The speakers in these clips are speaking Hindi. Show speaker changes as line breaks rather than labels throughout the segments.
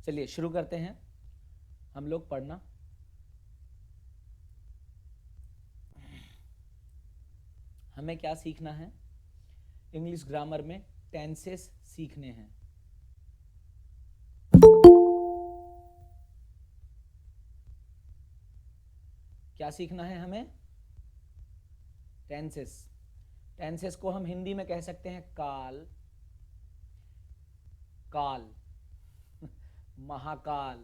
चलिए शुरू करते हैं हम लोग पढ़ना। हमें क्या सीखना है? इंग्लिश ग्रामर में टेंसेस सीखने हैं। क्या सीखना है हमें? टेंसेस। टेंसेस को हम हिंदी में कह सकते हैं काल, काल, महाकाल,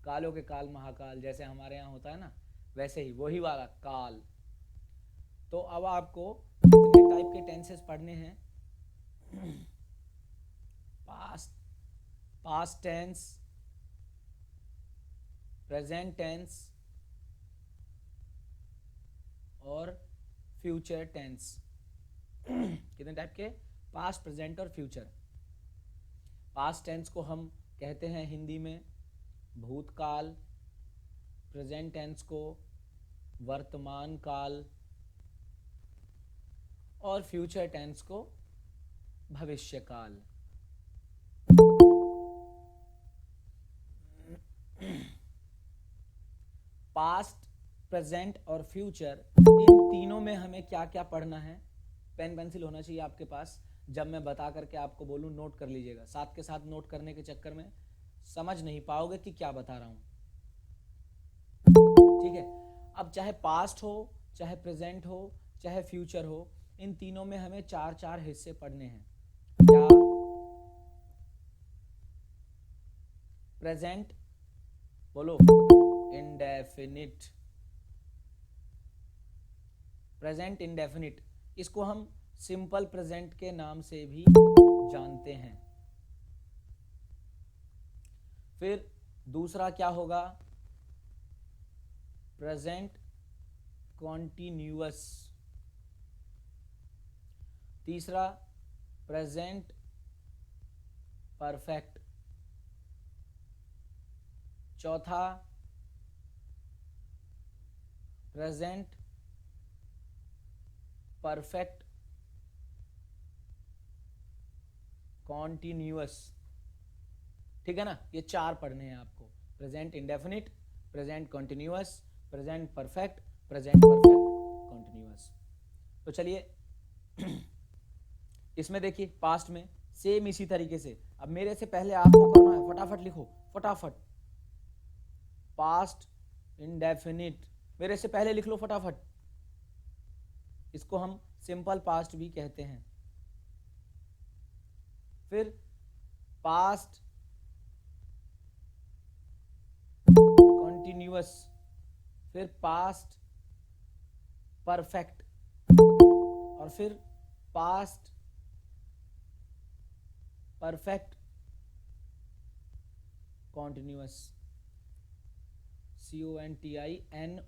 कालों के काल महाकाल, जैसे हमारे यहाँ होता है ना, वैसे ही वही वाला काल। तो अब आपको कितने टाइप के टेंसेस पढ़ने हैं? Past, past tense, present tense और फ्यूचर टेंस। कितने टाइप के? पास्ट, प्रेजेंट और फ्यूचर। पास्ट टेंस को हम कहते हैं हिंदी में भूतकाल, प्रेजेंट टेंस को वर्तमान काल और फ्यूचर टेंस को भविष्यकाल। पास्ट, प्रेजेंट और फ्यूचर, इन तीनों में हमें क्या क्या पढ़ना है? पेन पेंसिल होना चाहिए आपके पास। जब मैं बता करके आपको बोलूं नोट कर लीजिएगा। साथ के साथ नोट करने के चक्कर में समझ नहीं पाओगे कि क्या बता रहा हूं। ठीक है। अब चाहे पास्ट हो, चाहे प्रेजेंट हो, चाहे फ्यूचर हो, इन तीनों में हमें चार चार हिस्से पढ़ने हैं। क्या? प्रेजेंट बोलो, इंडेफिनिट। प्रेजेंट इंडेफिनिट, इसको हम सिंपल प्रेजेंट के नाम से भी जानते हैं। फिर दूसरा क्या होगा? Present continuous. तीसरा प्रेजेंट परफेक्ट। चौथा प्रेजेंट परफेक्ट कॉन्टिन्यूअस। ठीक है ना? ये चार पढ़ने हैं आपको। Present indefinite, present continuous, present perfect, present perfect continuous. तो चलिए इसमें देखिए पास्ट में सेम इसी तरीके से। अब मेरे से पहले आपको करना है, फटाफट लिखो, फटाफट। पास्ट इंडेफिनिट मेरे से पहले लिख लो फटाफट। इसको हम सिंपल पास्ट भी कहते हैं। फिर पास्ट कॉन्टिन्यूअस, फिर पास्ट परफेक्ट और फिर पास्ट परफेक्ट कॉन्टिन्यूअस। CONTINO।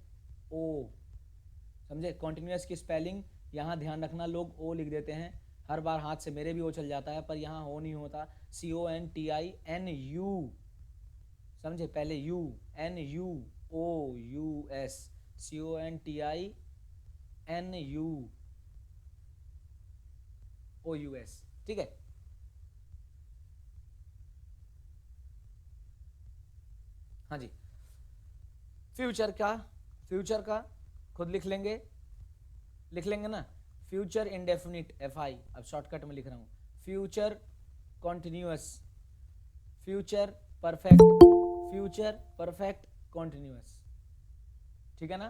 समझे? कॉन्टिन्यूअस की स्पेलिंग यहाँ ध्यान रखना, लोग ओ लिख देते हैं। हर बार हाथ से मेरे भी ओ चल जाता है, पर यहाँ हो नहीं होता। CONTINU। समझे? पहले यू, NUOUS, CONTINUOUS। ठीक है। हाँ जी। फ्यूचर का, फ्यूचर का खुद लिख लेंगे, लिख लेंगे ना। फ्यूचर इंडेफिनिट, FI, अब शॉर्टकट में लिख रहा हूं। Future continuous, future perfect, future perfect continuous. ठीक है ना?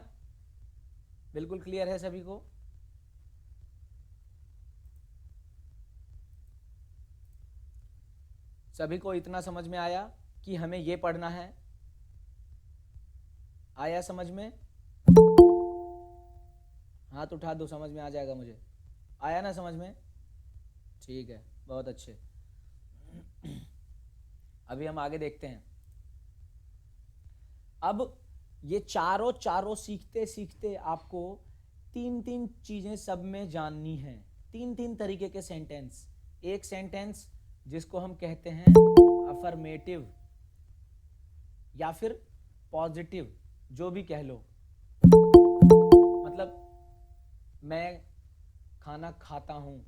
बिल्कुल क्लियर है सभी को? सभी को इतना समझ में आया कि हमें ये पढ़ना है? आया समझ में? हाथ उठा दो, समझ में आ जाएगा मुझे। आया ना समझ में? ठीक है, बहुत अच्छे। अभी हम आगे देखते हैं। अब ये चारों चारों सीखते सीखते आपको तीन तीन चीजें सब में जाननी है। तीन तीन तरीके के सेंटेंस। एक सेंटेंस जिसको हम कहते हैं अफर्मेटिव या फिर पॉजिटिव, जो भी कह लो। मतलब मैं खाना खाता हूं,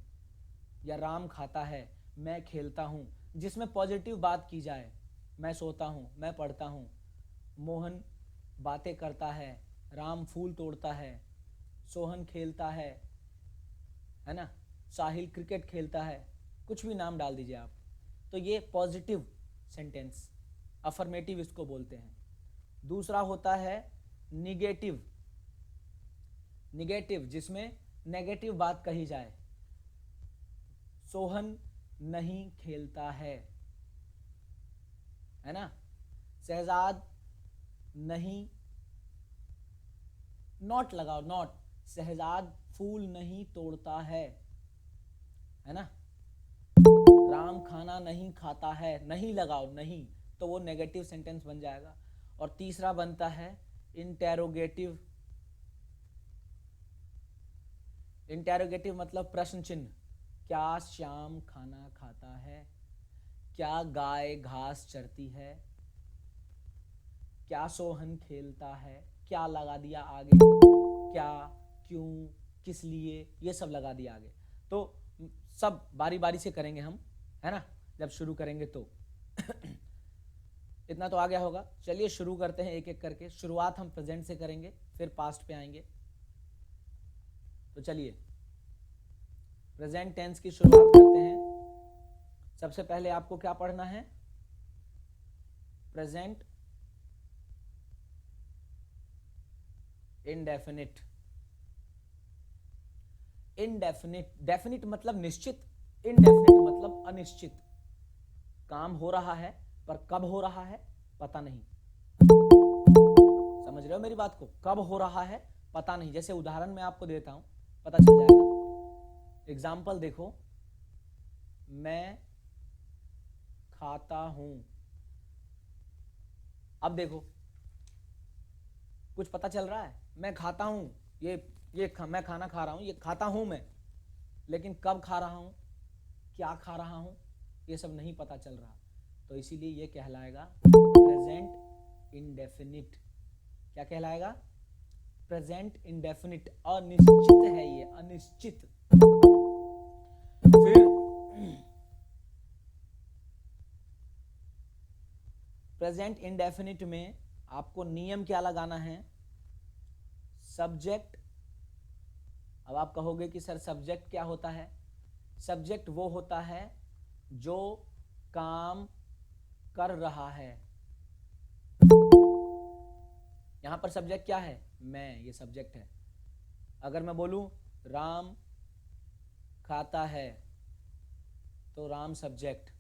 या राम खाता है, मैं खेलता हूं, जिसमें पॉजिटिव बात की जाए। मैं सोता हूँ, मैं पढ़ता हूँ, मोहन बातें करता है, राम फूल तोड़ता है, सोहन खेलता है ना, साहिल क्रिकेट खेलता है, कुछ भी नाम डाल दीजिए आप। तो ये पॉजिटिव सेंटेंस, अफर्मेटिव इसको बोलते हैं। दूसरा होता है निगेटिव, निगेटिव जिसमें नेगेटिव बात कही जाए। सोहन नहीं खेलता है ना, शहजाद नहीं, नॉट लगाओ, नॉट, शहजाद फूल नहीं तोड़ता है ना। राम खाना नहीं खाता है, नहीं लगाओ, नहीं, तो वो नेगेटिव सेंटेंस बन जाएगा। और तीसरा बनता है इंटेरोगेटिव। इंटेरोगेटिव मतलब प्रश्न चिन्ह। क्या श्याम खाना खाता है? क्या गाय घास चरती है? क्या सोहन खेलता है? क्या लगा दिया आगे, क्या, क्यों, किस लिए, ये सब लगा दिया आगे। तो सब बारी बारी से करेंगे हम, है ना, जब शुरू करेंगे तो। इतना तो आ गया होगा। चलिए शुरू करते हैं एक एक करके। शुरुआत हम प्रेजेंट से करेंगे, फिर पास्ट पे आएंगे। तो चलिए प्रेजेंट टेंस की शुरुआत करते हैं। सबसे पहले आपको क्या पढ़ना है? Present indefinite. इनडेफिनिट, डेफिनिट मतलब निश्चित, इनडेफिनिट मतलब अनिश्चित। काम हो रहा है पर कब हो रहा है पता नहीं। समझ रहे हो मेरी बात को? कब हो रहा है पता नहीं। जैसे उदाहरण मैं आपको देता हूं, पता चल जाएगा। एग्जाम्पल देखो, मैं खाता हूं। अब देखो कुछ पता चल रहा है? मैं खाता हूं, मैं खाना खा रहा हूं, ये खाता हूं मैं, लेकिन कब खा रहा हूं, क्या खा रहा हूं, ये सब नहीं पता चल रहा। तो इसीलिए ये कहलाएगा प्रेजेंट इंडेफिनिट। क्या कहलाएगा? Present indefinite. अनिश्चित है ये, अनिश्चित। फिर प्रेजेंट इंडेफिनिट में आपको नियम क्या लगाना है? सब्जेक्ट। अब आप कहोगे कि सर सब्जेक्ट क्या होता है? सब्जेक्ट वो होता है जो काम कर रहा है। यहां पर सब्जेक्ट क्या है? मैं, ये सब्जेक्ट है। अगर मैं बोलूं राम खाता है तो राम सब्जेक्ट।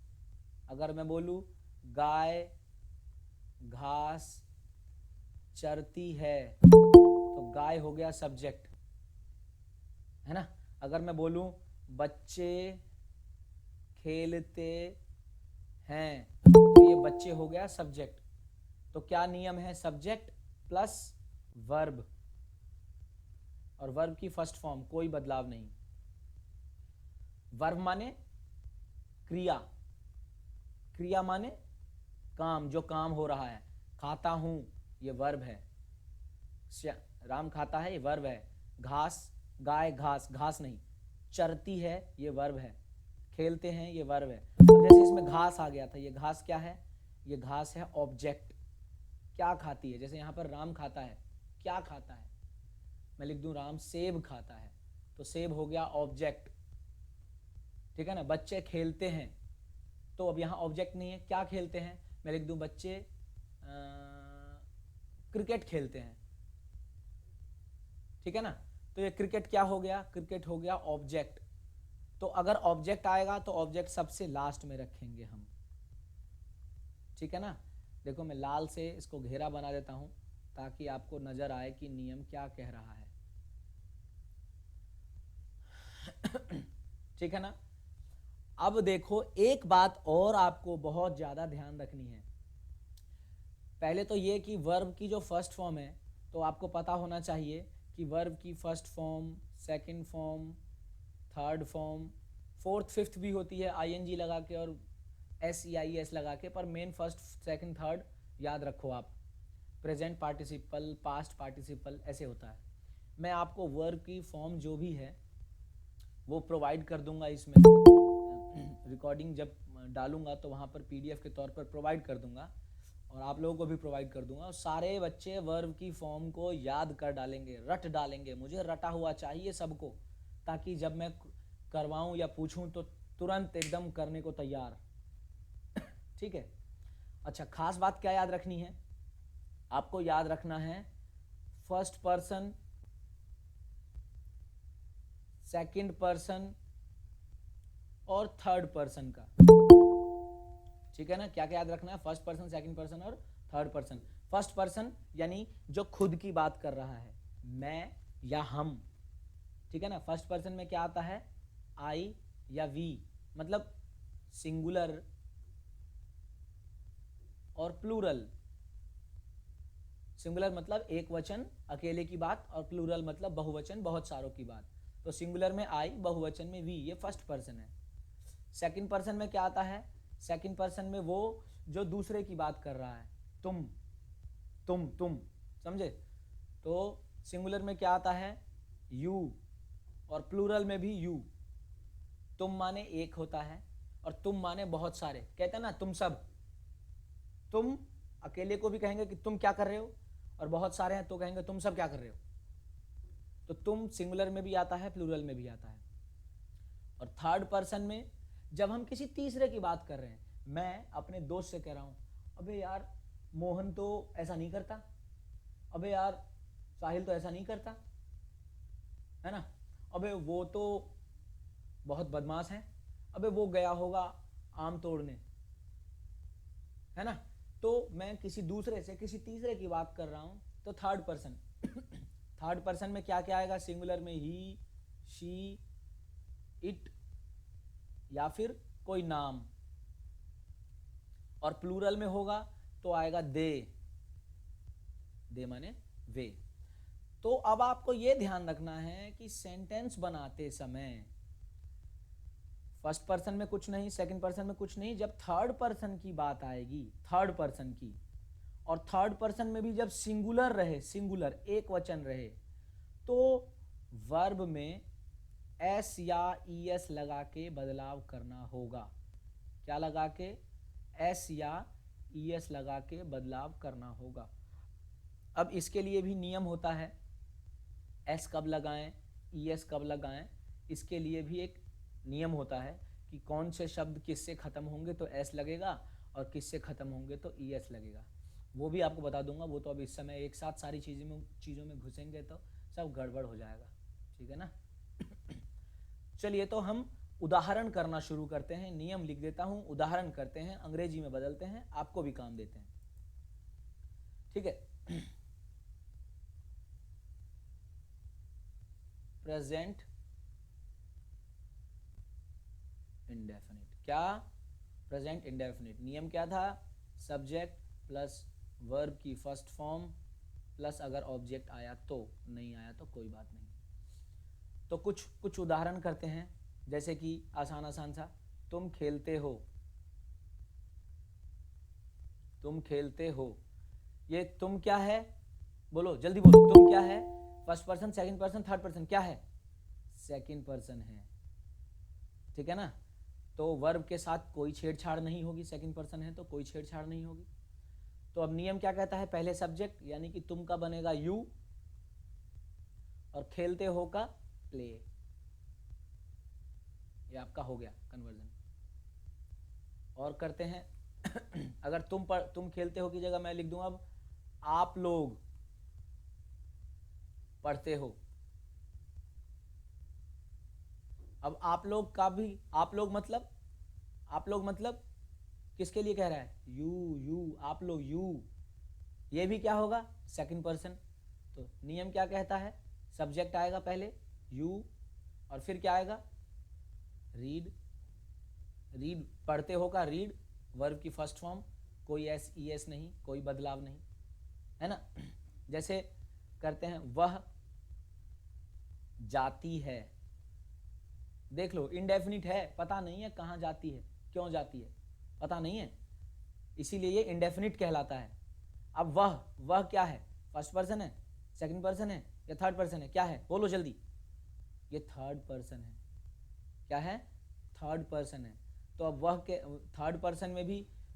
अगर मैं बोलूं गाय घास चरती है तो गाय हो गया सब्जेक्ट, है ना। अगर मैं बोलूं बच्चे खेलते हैं तो ये बच्चे हो गया सब्जेक्ट। तो क्या नियम है? सब्जेक्ट प्लस वर्ब, और वर्ब की फर्स्ट फॉर्म, कोई बदलाव नहीं। वर्ब माने क्रिया, क्रिया माने काम, जो काम हो रहा है। खाता हूं ये वर्ब है, राम खाता है ये वर्ब है। घास, गाय घास, घास नहीं, चरती है ये वर्ब है। खेलते हैं ये वर्ब है। अब जैसे इसमें घास आ गया था, ये घास क्या है? ये घास है ऑब्जेक्ट। क्या खाती है? जैसे यहां पर राम खाता है, क्या खाता है? मैं लिख दूं राम सेब खाता है, तो सेब हो गया ऑब्जेक्ट, ठीक है ना। बच्चे खेलते हैं, तो अब यहां ऑब्जेक्ट नहीं है, क्या खेलते हैं? मैं लिख दूं बच्चे क्रिकेट खेलते हैं, ठीक है ना। तो ये क्रिकेट क्या हो गया? क्रिकेट हो गया ऑब्जेक्ट। तो अगर ऑब्जेक्ट आएगा तो ऑब्जेक्ट सबसे लास्ट में रखेंगे हम, ठीक है ना। देखो मैं लाल से इसको घेरा बना देता हूं ताकि आपको नजर आए कि नियम क्या कह रहा है। ठीक है ना। अब देखो एक बात और आपको बहुत ज्यादा ध्यान रखनी है। पहले तो ये कि वर्ब की जो फर्स्ट फॉर्म है, तो आपको पता होना चाहिए कि वर्ब की first form, second form, third form, fourth fifth भी होती है आईएनजी लगा के और SEIS लगा के, पर मेन फर्स्ट सेकंड थर्ड याद रखो आप। प्रेजेंट पार्टिसिपल, पास्ट पार्टिसिपल, ऐसे होता है। मैं आपको वर्ब की फॉर्म जो भी है वो प्रोवाइड कर दूंगा इसमें रिकॉर्डिंग जब डालूंगा तो वहाँ पर PDF के तौर पर प्रोवाइड कर दूंगा और आप लोगों को भी प्रोवाइड कर दूंगा। और सारे बच्चे वर्ब की फॉर्म को याद कर डालेंगे, रट डालेंगे। मुझे रटा हुआ चाहिए सबको, ताकि जब मैं करवाऊं या पूछूं तो तुरंत एकदम करने को तैयार। ठीक है। अच्छा, खास बात क्या याद रखनी है? आपको याद रखना है फर्स्ट पर्सन, सेकंड पर्सन और थर्ड पर्सन का। ठीक है ना? क्या क्या याद रखना है? फर्स्ट पर्सन, सेकंड पर्सन और थर्ड पर्सन। फर्स्ट पर्सन यानी जो खुद की बात कर रहा है, मैं या हम। ठीक है ना? फर्स्ट पर्सन में क्या आता है? आई या वी, मतलब सिंगुलर और प्लूरल। सिंगुलर मतलब एक वचन अकेले की बात, और प्लूरल मतलब बहुवचन बहुत सारों की बात। तो सिंगुलर में आई, बहुवचन में वी, ये फर्स्ट पर्सन है। सेकंड पर्सन में क्या आता है? सेकंड पर्सन में वो जो दूसरे की बात कर रहा है, तुम, समझे? तो सिंगुलर में क्या आता है? यू, और प्लूरल में भी यू। तुम माने एक होता है और तुम माने बहुत सारे। कहते हैं ना तुम सब, तुम अकेले को भी कहेंगे कि तुम क्या कर रहे हो, और बहुत सारे हैं तो कहेंगे तुम सब क्या कर रहे हो। तो तुम सिंगुलर में भी आता है, प्लूरल में भी आता है। और थर्ड पर्सन में जब हम किसी तीसरे की बात कर रहे हैं, मैं अपने दोस्त से कह रहा हूं, अबे यार मोहन तो ऐसा नहीं करता, अबे यार साहिल तो ऐसा नहीं करता, है ना, अबे वो तो बहुत बदमाश है, अबे वो गया होगा आम तोड़ने, है ना। तो मैं किसी दूसरे से किसी तीसरे की बात कर रहा हूं, तो थर्ड पर्सन। थर्ड पर्सन में क्या क्या आएगा? सिंगुलर में ही, शी, इट या फिर कोई नाम, और प्लूरल में होगा तो आएगा दे, दे माने वे। तो अब आपको यह ध्यान रखना है कि सेंटेंस बनाते समय फर्स्ट पर्सन में कुछ नहीं, सेकंड पर्सन में कुछ नहीं, जब थर्ड पर्सन की बात आएगी, थर्ड पर्सन की, और थर्ड पर्सन में भी जब सिंगुलर रहे, सिंगुलर एक वचन रहे, तो वर्ब में एस या ईएस लगा के बदलाव करना होगा। क्या लगा के? एस या ईएस लगा के बदलाव करना होगा। अब इसके लिए भी नियम होता है, एस कब लगाएं, ईएस कब लगाएं। इसके लिए भी एक नियम होता है कि कौन से शब्द किससे खत्म होंगे तो एस लगेगा, और किससे खत्म होंगे तो ईएस लगेगा। वो भी आपको बता दूंगा। वो तो अब इस समय एक साथ सारी चीज़ों में घुसेंगे तो सब गड़बड़ हो जाएगा। ठीक है ना? चलिए, तो हम उदाहरण करना शुरू करते हैं। नियम लिख देता हूं, उदाहरण करते हैं, अंग्रेजी में बदलते हैं, आपको भी काम देते हैं। ठीक है। Present indefinite. क्या? Present indefinite. नियम क्या था? सब्जेक्ट प्लस वर्ब की फर्स्ट फॉर्म प्लस अगर ऑब्जेक्ट आया तो, नहीं आया तो कोई बात नहीं। तो कुछ उदाहरण करते हैं, जैसे कि आसान आसान सा, तुम खेलते हो, तुम खेलते हो। ये तुम क्या है? बोलो जल्दी बोलो, तुम क्या है? First person, second person, third person, क्या है? सेकंड पर्सन है। ठीक है ना? तो वर्ब के साथ कोई छेड़छाड़ नहीं होगी, सेकंड पर्सन है तो कोई छेड़छाड़ नहीं होगी। तो अब नियम क्या कहता है? पहले सब्जेक्ट यानी कि तुम का बनेगा यू, और खेलते हो का प्ले। ये आपका हो गया कन्वर्जन। और करते हैं अगर तुम खेलते हो की जगह मैं लिख दूंगा अब आप लोग पढ़ते हो। अब आप लोग का भी, आप लोग मतलब किसके लिए कह रहा है? यू, आप लोग, यू। ये भी क्या होगा? Second person. तो नियम क्या कहता है? सब्जेक्ट आएगा पहले यू, और फिर क्या आएगा? रीड। रीड, पढ़ते हो का रीड, वर्ब की फर्स्ट फॉर्म, कोई एस ई एस नहीं, कोई बदलाव नहीं, है ना। जैसे करते हैं, वह जाती है। देख लो, इनडेफिनिट है, पता नहीं है कहाँ जाती है, क्यों जाती है, पता नहीं है, इसीलिए ये इनडेफिनिट कहलाता है। अब वह क्या है? फर्स्ट पर्सन है, सेकंड पर्सन है या थर्ड पर्सन है? क्या है? बोलो जल्दी। ये थर्ड पर्सन है। क्या है? थर्ड पर्सन है। तो अब वह के थर्ड पर्सन में भी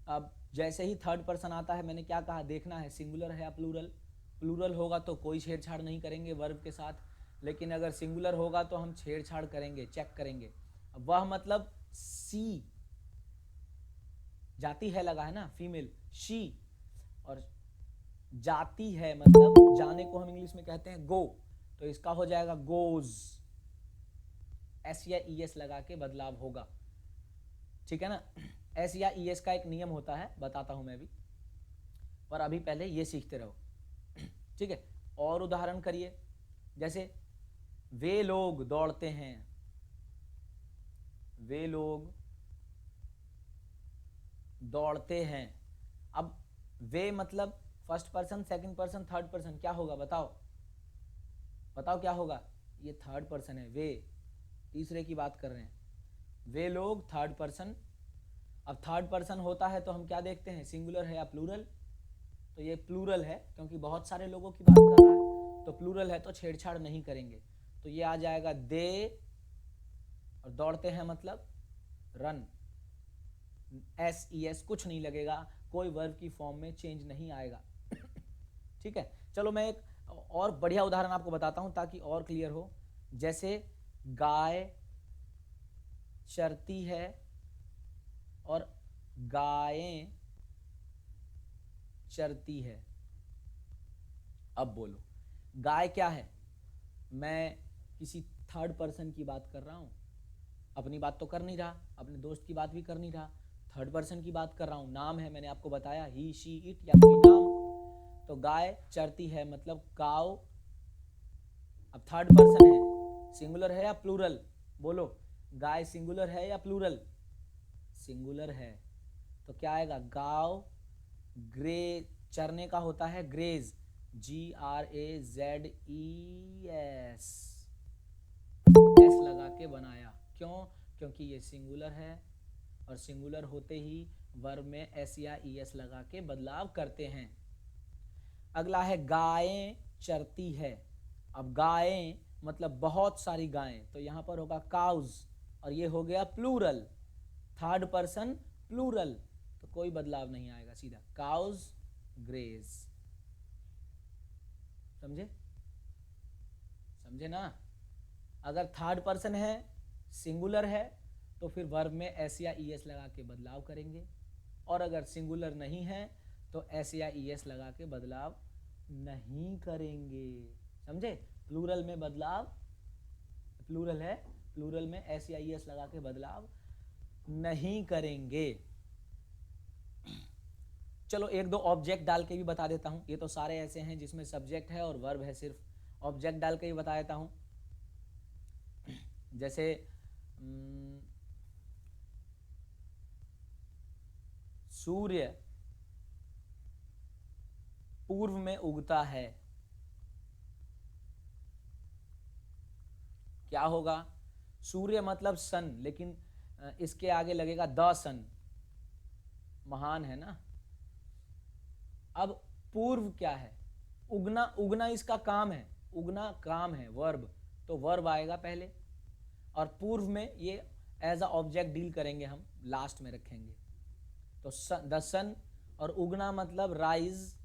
अब जैसे ही थर्ड पर्सन आता है, मैंने क्या कहा, देखना है सिंगुलर है या प्लूरल। प्लूरल होगा तो कोई छेड़छाड़ नहीं करेंगे वर्ब के साथ, लेकिन अगर सिंगुलर होगा तो हम छेड़छाड़ करेंगे, चेक करेंगे। अब वह मतलब सी, जाती है लगा है ना, फीमेल शी, और जाती है मतलब जाने को हम इंग्लिश में कहते हैं गो, तो इसका हो जाएगा गोज, एस या ई एस लगा के बदलाव होगा, ठीक है ना। एस या ई एस का एक नियम होता है, बताता हूं मैं भी, पर अभी पहले ये सीखते रहो, ठीक है। और उदाहरण करिए, जैसे वे लोग दौड़ते हैं, वे लोग दौड़ते हैं। अब वे मतलब first person, second person, third person, क्या होगा बताओ, बताओ क्या होगा, ये थर्ड पर्सन है, वे तीसरे की बात कर रहे हैं, वे लोग थर्ड पर्सन। अब थर्ड पर्सन होता है तो हम क्या देखते हैं, सिंगुलर है या प्लूरल, तो ये प्लूरल है क्योंकि बहुत सारे लोगों की बात कर रहा है, तो प्लूरल है तो छेड़छाड़ नहीं करेंगे, तो ये आ जाएगा दे, और दौड़ते हैं मतलब रन, एस ई एस कुछ नहीं लगेगा, कोई वर्ब की फॉर्म में चेंज नहीं आएगा, ठीक है। चलो मैं एक और बढ़िया उदाहरण आपको बताता हूं ताकि और क्लियर हो। जैसे गाय चरती है और गायें चरती है। अब बोलो, गाय क्या है, मैं किसी थर्ड पर्सन की बात कर रहा हूं, अपनी बात तो कर नहीं रहा, अपने दोस्त की बात भी कर नहीं रहा, थर्ड पर्सन की बात कर रहा हूं, नाम है, मैंने आपको बताया ही शी इट या कोई नाम, तो गाय चरती है मतलब काउ। अब थर्ड पर्सन है, सिंगुलर है या प्लूरल, बोलो, गाय सिंगुलर है या प्लूरल, सिंगुलर है, तो क्या आएगा, गाव, ग्रे, चरने का होता है ग्रेज, GRAZES, एस लगा के बनाया, क्यों, क्योंकि ये सिंगुलर है, और सिंगुलर होते ही वर्ब में एस या ई एस लगा के बदलाव करते हैं। अगला है गायें चरती है। अब गायें मतलब बहुत सारी गायें, तो यहां पर होगा काउज, और ये हो गया प्लूरल, थर्ड पर्सन प्लूरल, तो कोई बदलाव नहीं आएगा, सीधा काउज ग्रेज। समझे, समझे ना। अगर थर्ड पर्सन है, सिंगुलर है, तो फिर वर्ब में एस या ई एस लगा के बदलाव करेंगे, और अगर सिंगुलर नहीं है तो एस या ई एस लगा के बदलाव नहीं करेंगे, समझे। प्लूरल में बदलाव, प्लूरल है, प्लूरल में एस या ई एस लगा के बदलाव नहीं करेंगे। चलो एक दो ऑब्जेक्ट डाल के भी बता देता हूं, ये तो सारे ऐसे हैं जिसमें सब्जेक्ट है और वर्ब है, सिर्फ ऑब्जेक्ट डाल के भी बता देता हूं। जैसे सूर्य पूर्व में उगता है, क्या होगा, सूर्य मतलब सन, लेकिन इसके आगे लगेगा द सन, महान है ना। अब पूर्व क्या है, उगना, उगना इसका काम है, उगना काम है, वर्ब, तो वर्ब आएगा पहले, और पूर्व में ये एज अ ऑब्जेक्ट डील करेंगे, हम लास्ट में रखेंगे, तो द सन, और उगना मतलब राइज,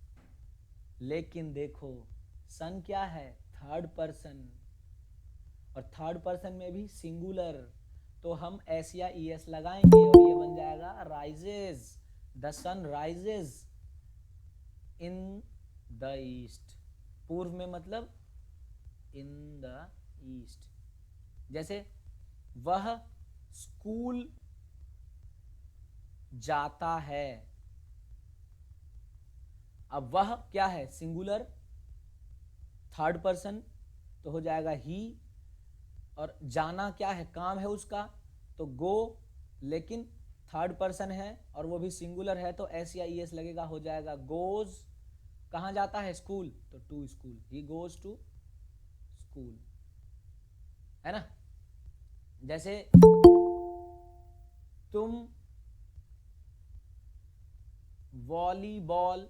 लेकिन देखो सन क्या है, थर्ड पर्सन, और थर्ड पर्सन में भी सिंगुलर, तो हम एस या ई एस लगाएंगे और ये बन जाएगा rises, the sun rises in the east, पूर्व में मतलब इन द ईस्ट। जैसे वह स्कूल जाता है, अब वह क्या है, सिंगुलर, थर्ड पर्सन, तो हो जाएगा ही, और जाना क्या है, काम है उसका, तो गो, लेकिन थर्ड पर्सन है और वो भी सिंगुलर है, तो एस या ई एस लगेगा, हो जाएगा गोज, कहां जाता है, स्कूल, तो to school, he goes to school, है ना। जैसे तुम वॉलीबॉल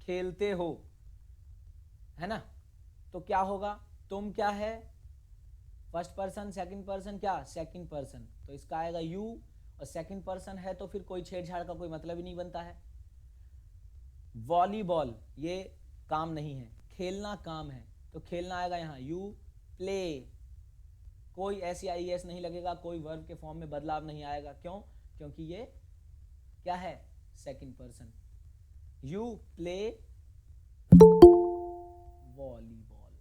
खेलते हो, है ना, तो क्या होगा, तुम क्या है, फर्स्ट पर्सन सेकंड पर्सन क्या, सेकंड पर्सन, तो इसका आएगा यू, और सेकंड पर्सन है तो फिर कोई छेड़छाड़ का कोई मतलब ही नहीं बनता है। वॉलीबॉल ये काम नहीं है, खेलना काम है, तो खेलना आएगा यहाँ यू प्ले, कोई एस या एस नहीं लगेगा, कोई वर्ब के फॉर्म में बदलाव नहीं आएगा, क्यों, क्योंकि ये क्या है, second person. You play volleyball.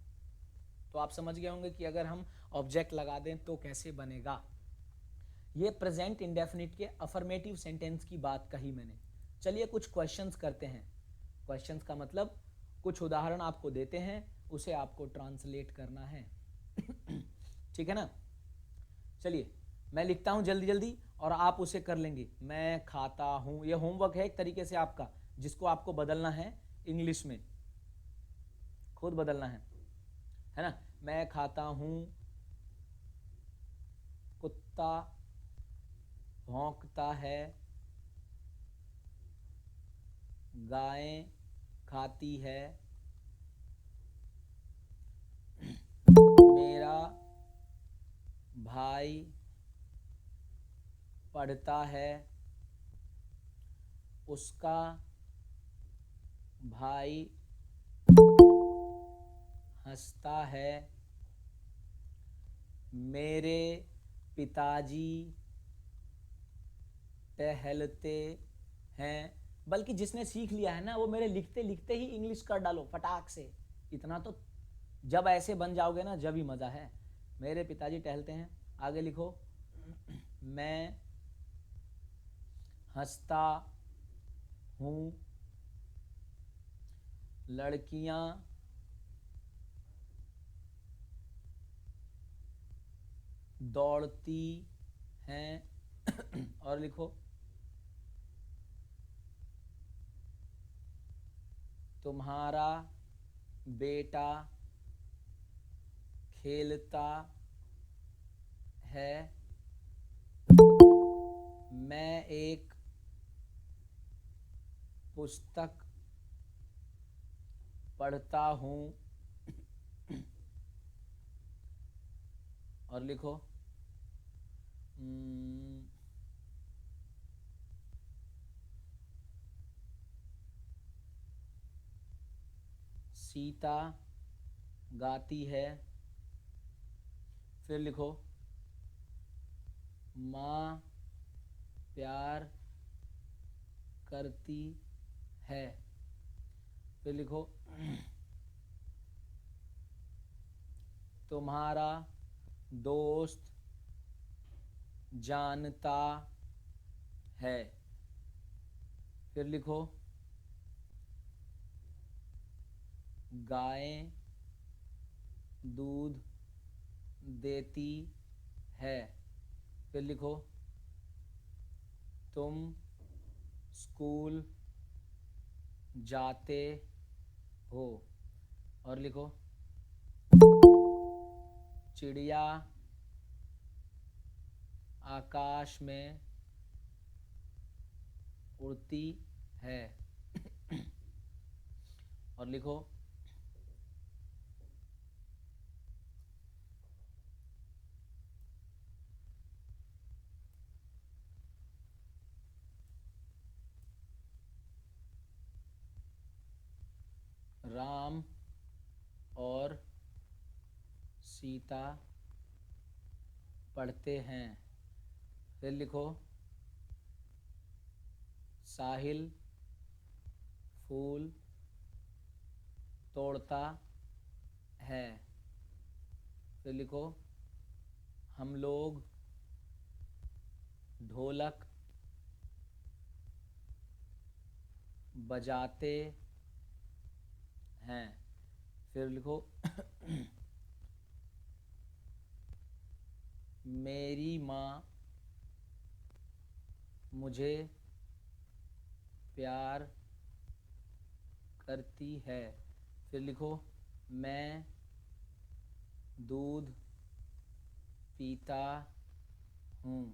तो आप समझ गए होंगे कि अगर हम ऑब्जेक्ट लगा दें तो कैसे बनेगा। ये प्रेजेंट इंडेफिनिट के अफर्मेटिव सेंटेंस की बात कही मैंने। चलिए कुछ क्वेश्चंस करते हैं। क्वेश्चंस का मतलब कुछ उदाहरण आपको देते हैं, उसे आपको ट्रांसलेट करना है। ठीक है ना। चलिए मैं लिखता हूं जल्दी जल्दी और आप उसे कर लेंगे। मैं खाता हूं, यह होमवर्क है एक तरीके से आपका, जिसको आपको बदलना है इंग्लिश में, खुद बदलना है ना। मैं खाता हूं, कुत्ता भौंकता है, गायें खाती है, मेरा भाई पढ़ता है, उसका भाई हंसता है, मेरे पिताजी टहलते हैं। बल्कि जिसने सीख लिया है ना, वो मेरे लिखते लिखते ही इंग्लिश कर डालो फटाक से। इतना तो जब ऐसे बन जाओगे ना, जब ही मज़ा है। मेरे पिताजी टहलते हैं, आगे लिखो, मैं हंसता हूँ, लड़कियाँ दौड़ती हैं, और लिखो, तुम्हारा बेटा खेलता है, मैं एक पुस्तक पढ़ता हूँ, और लिखो, सीता गाती है, फिर लिखो, माँ प्यार करती है, फिर लिखो, तुम्हारा दोस्त जानता है, फिर लिखो, गायें दूध देती है, फिर लिखो, तुम स्कूल जाते हो, और लिखो, चिड़िया आकाश में उड़ती है, और लिखो, राम और सीता पढ़ते हैं, फिर लिखो, साहिल फूल तोड़ता है, फिर लिखो, हम लोग ढोलक बजाते हैं, फिर लिखो, मेरी माँ मुझे प्यार करती है, फिर लिखो, मैं दूध पीता हूँ,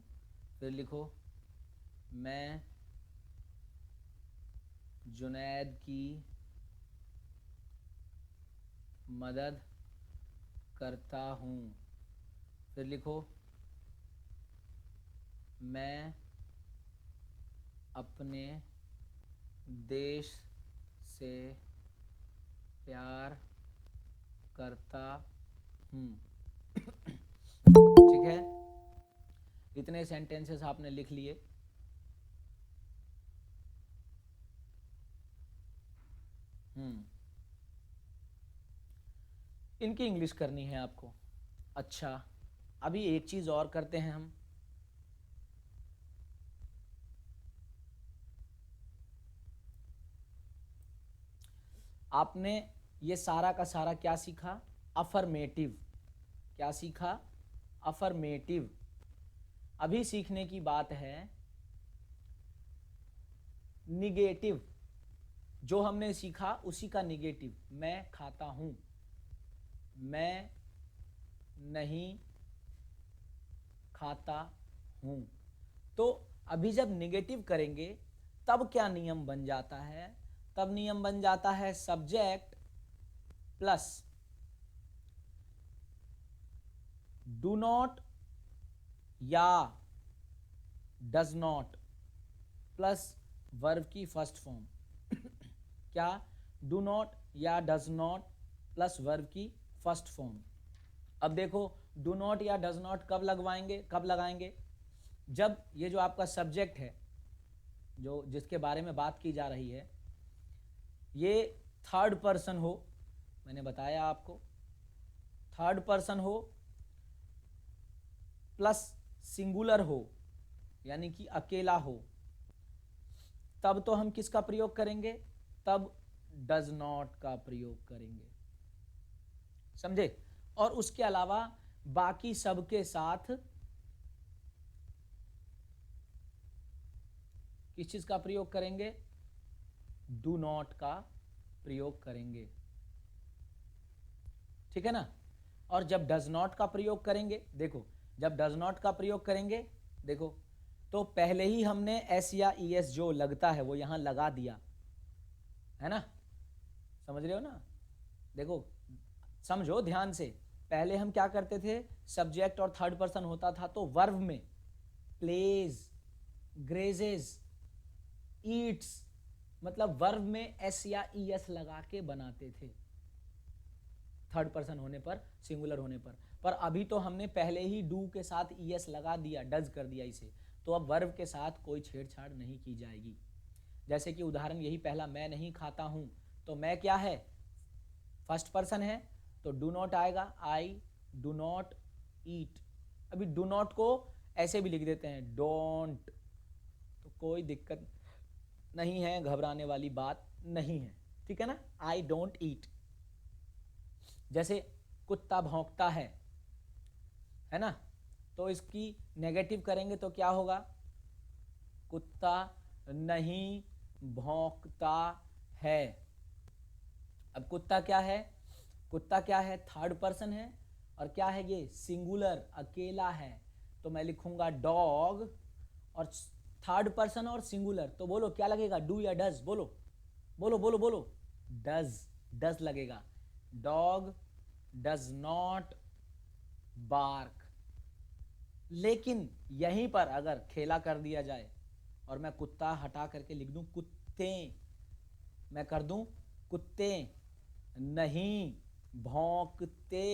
फिर लिखो, मैं जुनैद की मदद करता हूँ, फिर लिखो मैं अपने देश से प्यार करता हूँ। ठीक है, इतने सेंटेंसेस आपने लिख लिए। इनकी इंग्लिश करनी है आपको। अच्छा, अभी एक चीज और करते हैं हम। आपने ये सारा का सारा क्या सीखा? अफर्मेटिव। क्या सीखा? अफर्मेटिव। अभी सीखने की बात है निगेटिव। जो हमने सीखा उसी का निगेटिव। मैं खाता हूं, मैं नहीं खाता हूं। तो अभी जब निगेटिव करेंगे तब क्या नियम बन जाता है? तब नियम बन जाता है सब्जेक्ट प्लस डू नॉट या डज नॉट प्लस वर्ब की फर्स्ट फॉर्म। क्या? डू नॉट या डज नॉट प्लस वर्ब की फर्स्ट फॉर्म। अब देखो, डू नॉट या डज नॉट कब लगवाएंगे, कब लगाएंगे? जब ये जो आपका सब्जेक्ट है, जो जिसके बारे में बात की जा रही है, ये थर्ड पर्सन हो। मैंने बताया आपको, थर्ड पर्सन हो प्लस सिंगुलर हो, यानी कि अकेला हो, तब तो हम किसका प्रयोग करेंगे? तब डज नॉट का प्रयोग करेंगे। समझे? और उसके अलावा बाकी सबके साथ किस चीज का प्रयोग करेंगे? डू नॉट का प्रयोग करेंगे। ठीक है ना? और जब डज नॉट का प्रयोग करेंगे, देखो, जब डज नॉट का प्रयोग करेंगे, देखो, तो पहले ही हमने एस या ई एस जो लगता है वो यहां लगा दिया है ना। समझ रहे हो ना? देखो, समझो ध्यान से। पहले हम क्या करते थे? सब्जेक्ट और थर्ड पर्सन होता था तो वर्ब में प्लेज, ग्रेजेस, ईट्स, मतलब वर्ब में एस या ई एस लगा के बनाते थे थर्ड पर्सन होने पर, सिंगुलर होने पर अभी तो हमने पहले ही डू के साथ ई एस लगा दिया, डज कर दिया इसे। तो अब वर्ब के साथ कोई छेड़छाड़ नहीं की जाएगी। जैसे कि उदाहरण यही पहला, मैं नहीं खाता हूं, तो मैं क्या है? फर्स्ट पर्सन है, तो डू नॉट आएगा, आई डू नॉट ईट। अभी डू नॉट को ऐसे भी लिख देते हैं, डोंट, तो कोई दिक्कत नहीं है, घबराने वाली बात नहीं है। ठीक है ना? I don't eat. जैसे कुत्ता भौंकता है ना, तो इसकी नेगेटिव करेंगे तो क्या होगा? कुत्ता नहीं भौंकता है। अब कुत्ता क्या है? कुत्ता क्या है? थर्ड पर्सन है, और क्या है ये? सिंगुलर, अकेला है। तो मैं लिखूंगा डॉग, और थर्ड पर्सन और सिंगुलर, तो बोलो क्या लगेगा? डू या डज? बोलो बोलो बोलो बोलो। डज, डज लगेगा। Dog does not bark. लेकिन यहीं पर अगर खेला कर दिया जाए और मैं कुत्ता हटा करके लिख दूं कुत्ते, मैं कर दूं कुत्ते नहीं भौंकते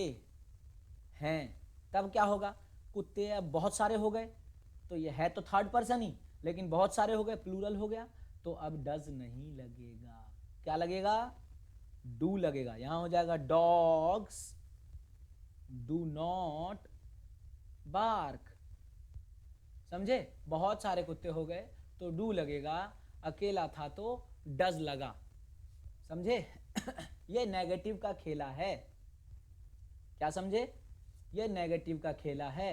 हैं, तब क्या होगा? कुत्ते अब बहुत सारे हो गए, तो ये है तो थर्ड पर्सन ही, लेकिन बहुत सारे हो गए, प्लूरल हो गया, तो अब डज नहीं लगेगा। क्या लगेगा? डू लगेगा। यहां हो जाएगा डॉग्स डू नॉट बार्क। समझे? बहुत सारे कुत्ते हो गए तो डू लगेगा, अकेला था तो डज लगा। समझे? ये नेगेटिव का खेला है। क्या समझे? ये नेगेटिव का खेला है।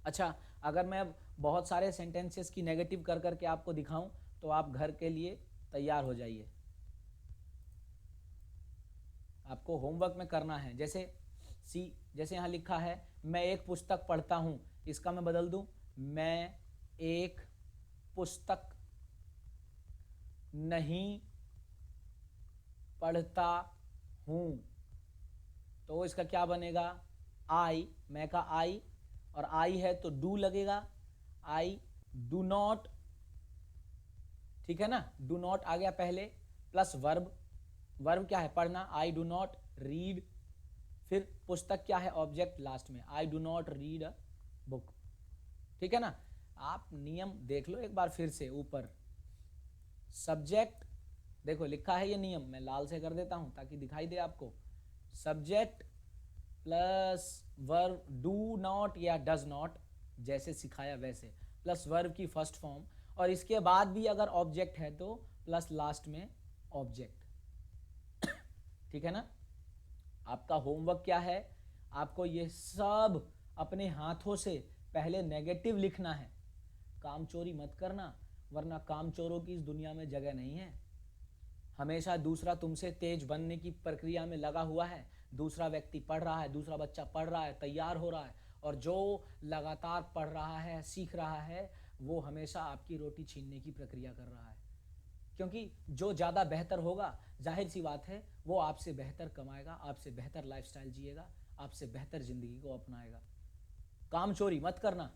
अच्छा, अगर मैं बहुत सारे सेंटेंसेस की नेगेटिव कर करके आपको दिखाऊं तो आप घर के लिए तैयार हो जाइए। आपको होमवर्क में करना है। जैसे जैसे यहां लिखा है मैं एक पुस्तक पढ़ता हूं, इसका मैं बदल दूं, मैं एक पुस्तक नहीं पढ़ता हूं, तो इसका क्या बनेगा? आई, मैं का आई, और आई है तो डू लगेगा, आई डू नॉट, ठीक है ना, डू नॉट आ गया पहले, प्लस वर्ब, वर्ब क्या है पढ़ना, आई डू नॉट रीड, फिर पुस्तक क्या है ऑब्जेक्ट लास्ट में, I do not read a book, ठीक है ना। आप नियम देख लो एक बार फिर से ऊपर, सब्जेक्ट देखो लिखा है ये नियम, मैं लाल से कर देता हूं ताकि दिखाई दे आपको, subject plus verb, do not या डज नॉट जैसे सिखाया वैसे, प्लस वर्ब की फर्स्ट फॉर्म, और इसके बाद भी अगर ऑब्जेक्ट है तो प्लस लास्ट में ऑब्जेक्ट, ठीक है ना। आपका होमवर्क क्या है, आपको ये सब अपने हाथों से पहले नेगेटिव लिखना है, काम चोरी मत करना, वरना काम चोरों की इस दुनिया में जगह नहीं है। हमेशा दूसरा तुमसे तेज बनने की प्रक्रिया में लगा हुआ है, दूसरा व्यक्ति पढ़ रहा है, दूसरा बच्चा पढ़ रहा है, तैयार हो रहा है, और जो लगातार पढ़ रहा है, सीख रहा है, वो हमेशा आपकी रोटी छीनने की प्रक्रिया कर रहा है, क्योंकि जो ज़्यादा बेहतर होगा, जाहिर सी बात है वो आपसे बेहतर कमाएगा, आपसे बेहतर लाइफस्टाइल जिएगा, आपसे बेहतर ज़िंदगी को अपनाएगा। काम चोरी मत करना,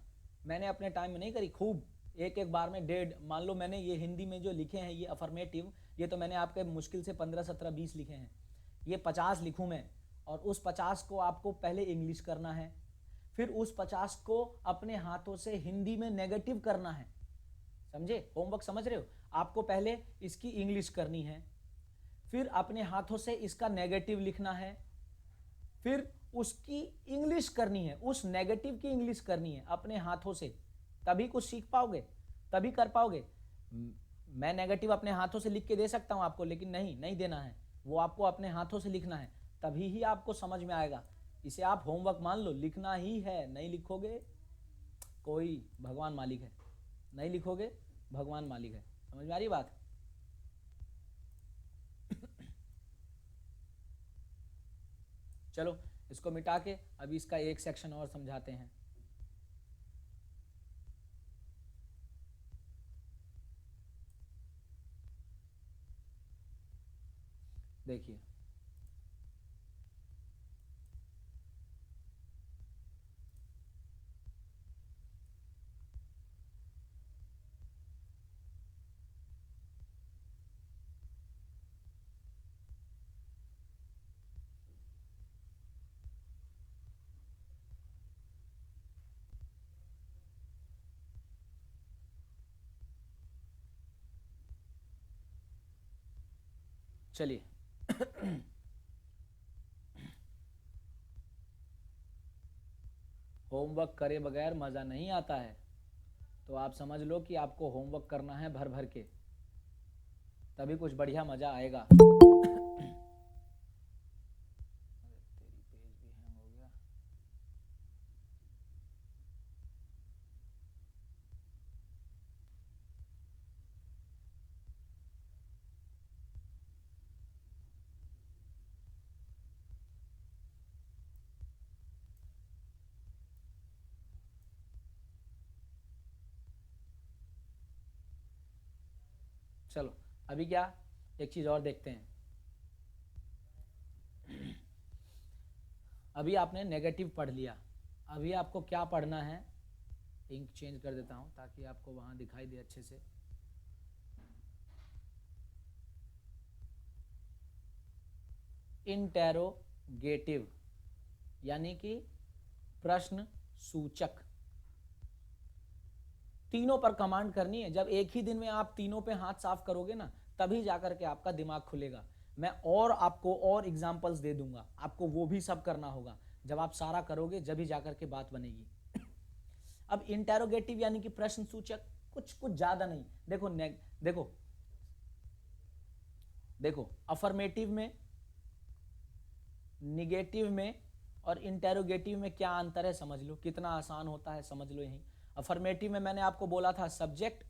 मैंने अपने टाइम में नहीं करी, खूब एक एक बार में 1.5, मान लो मैंने ये हिंदी में जो लिखे हैं ये अफर्मेटिव, ये तो मैंने आपके मुश्किल से 15, 17, 20 लिखे हैं, ये 50 लिखूं मैं, और उस 50 को आपको पहले इंग्लिश करना है, फिर उस 50 को अपने हाथों से हिंदी में नेगेटिव करना है, समझे, होमवर्क समझ रहे हो, आपको पहले इसकी इंग्लिश करनी है, फिर अपने हाथों से इसका नेगेटिव लिखना है, फिर उसकी इंग्लिश करनी है, उस नेगेटिव की इंग्लिश करनी है अपने हाथों से, तभी कुछ सीख पाओगे, तभी कर पाओगे। मैं नेगेटिव अपने हाथों से लिख के दे सकता हूं आपको, लेकिन नहीं देना है, वो आपको अपने हाथों से लिखना है, तभी ही आपको समझ में आएगा। इसे आप होमवर्क मान लो, लिखना ही है, नहीं लिखोगे कोई भगवान मालिक है, नहीं लिखोगे भगवान मालिक है, समझ में आ रही बात। चलो इसको मिटा के अभी इसका एक सेक्शन और समझाते हैं। देखिए चलिए होमवर्क करे बगैर मज़ा नहीं आता है, तो आप समझ लो कि आपको होमवर्क करना है भर भर के, तभी कुछ बढ़िया मज़ा आएगा। चलो अभी क्या, एक चीज़ और देखते हैं। अभी आपने नेगेटिव पढ़ लिया, अभी आपको क्या पढ़ना है, इंक चेंज कर देता हूं ताकि आपको वहां दिखाई दे अच्छे से। इंटेरोगेटिव यानी कि प्रश्न सूचक, तीनों पर कमांड करनी है। जब एक ही दिन में आप तीनों पे हाथ साफ करोगे ना, तभी जाकर के आपका दिमाग खुलेगा। मैं और आपको और एग्जांपल्स दे दूंगा, आपको वो भी सब करना होगा। जब आप सारा करोगे जब ही जाकर के बात बनेगी। अब इंटेरोगेटिव यानी कि प्रश्न सूचक, कुछ ज्यादा नहीं। देखो देखो अफर्मेटिव में, निगेटिव में और इंटेरोगेटिव में क्या अंतर है समझ लो, कितना आसान होता है समझ लो। यही अफर्मेटिव में मैंने आपको बोला था सब्जेक्ट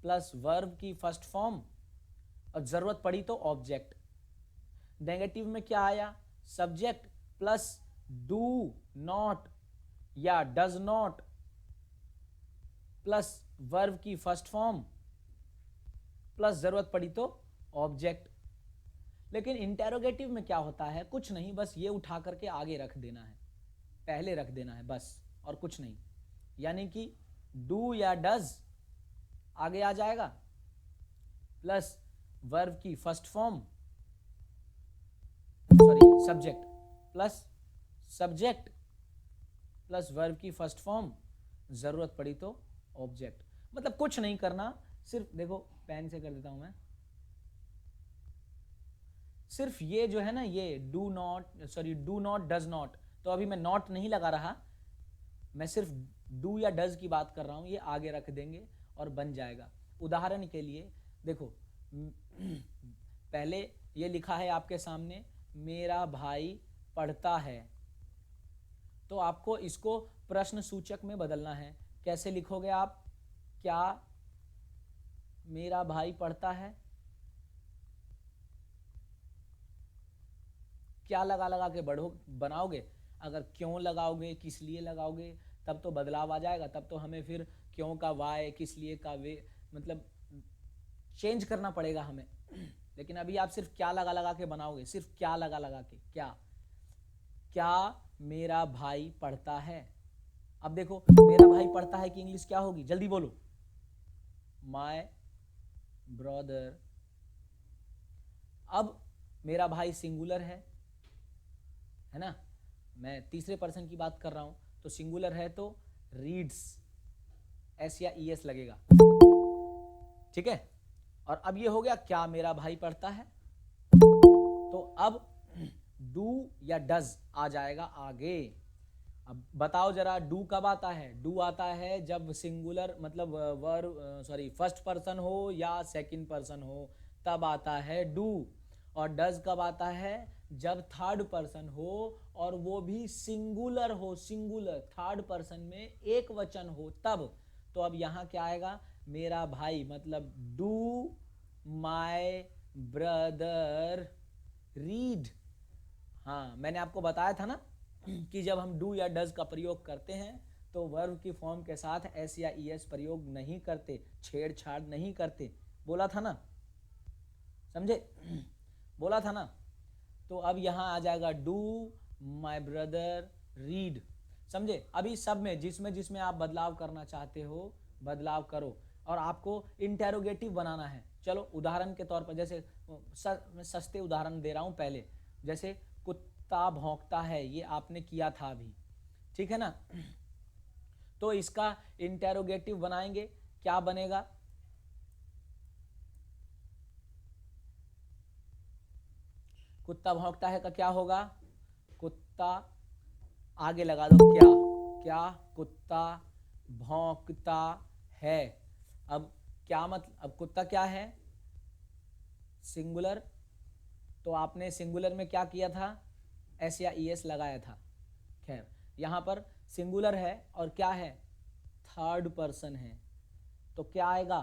प्लस वर्ब की फर्स्ट फॉर्म और जरूरत पड़ी तो ऑब्जेक्ट। नेगेटिव में क्या आया, सब्जेक्ट प्लस डू नॉट या डज नॉट प्लस वर्ब की फर्स्ट फॉर्म प्लस जरूरत पड़ी तो ऑब्जेक्ट। लेकिन इंटेरोगेटिव में क्या होता है, कुछ नहीं, बस ये उठा करके आगे रख देना है। पहले रख देना है बस, और कुछ नहीं। यानी कि डू या डज आगे आ जाएगा, प्लस वर्ब की first form, sorry subject, plus subject plus verb की फर्स्ट फॉर्म, जरूरत पड़ी तो ऑब्जेक्ट। मतलब कुछ नहीं करना, सिर्फ देखो पेन से कर देता हूं मैं, सिर्फ ये जो है ना, ये do not, sorry do not, does not, तो अभी मैं नॉट नहीं लगा रहा, मैं सिर्फ डू या डज की बात कर रहा हूं, ये आगे रख देंगे और बन जाएगा। उदाहरण के लिए देखो, पहले ये लिखा है आपके सामने, मेरा भाई पढ़ता है, तो आपको इसको प्रश्न सूचक में बदलना है। कैसे लिखोगे आप? क्या मेरा भाई पढ़ता है? क्या लगा लगा के बनाओगे। अगर क्यों लगाओगे, किस लिए लगाओगे, तब तो बदलाव आ जाएगा, तब तो हमें फिर क्यों का वाई, किस लिए का वे, मतलब चेंज करना पड़ेगा हमें। लेकिन अभी आप सिर्फ क्या लगा लगा के बनाओगे, सिर्फ क्या लगा लगा के, क्या मेरा भाई पढ़ता है। अब देखो, मेरा भाई पढ़ता है की इंग्लिश क्या होगी, जल्दी बोलो। My brother. अब मेरा भाई सिंगुलर है ना, मैं तीसरे पर्सन की बात कर रहा हूं, तो सिंगुलर है तो रीड्स, एस या ई एस लगेगा, ठीक है। और अब ये हो गया, क्या मेरा भाई पढ़ता है, तो अब डू या डज आ जाएगा आगे। अब बताओ जरा, डू कब आता है? डू आता है जब सिंगुलर, मतलब वर्ब, सॉरी फर्स्ट पर्सन हो या सेकंड पर्सन हो, तब आता है डू। और डज कब आता है? जब थर्ड पर्सन हो और वो भी सिंगुलर हो, सिंगुलर थर्ड पर्सन में एक वचन हो, तब। तो अब यहाँ क्या आएगा? मेरा भाई, मतलब डू माय ब्रदर रीड। हाँ, मैंने आपको बताया था ना कि जब हम डू या डज का प्रयोग करते हैं तो वर्ब की फॉर्म के साथ एस या ई एस प्रयोग नहीं करते, छेड़छाड़ नहीं करते, बोला था ना, समझे? बोला था ना। तो अब यहां आ जाएगा डू माय ब्रदर रीड, समझे? अभी सब में जिसमें जिसमें आप बदलाव करना चाहते हो, बदलाव करो। और आपको इंटेरोगेटिव बनाना है। चलो उदाहरण के तौर पर, जैसे मैं सस्ते उदाहरण दे रहा हूं पहले, जैसे कुत्ता भौंकता है, ये आपने किया था अभी, ठीक है ना। तो इसका इंटेरोगेटिव बनाएंगे, क्या बनेगा? कुत्ता भौंकता है का क्या होगा? कुत्ता, आगे लगा दो क्या, क्या कुत्ता भौंकता है। अब क्या मतलब, अब कुत्ता क्या है? सिंगुलर, तो आपने सिंगुलर में क्या किया था? एस या ई एस लगाया था। खैर, यहां पर सिंगुलर है और क्या है? थर्ड पर्सन है, तो क्या आएगा?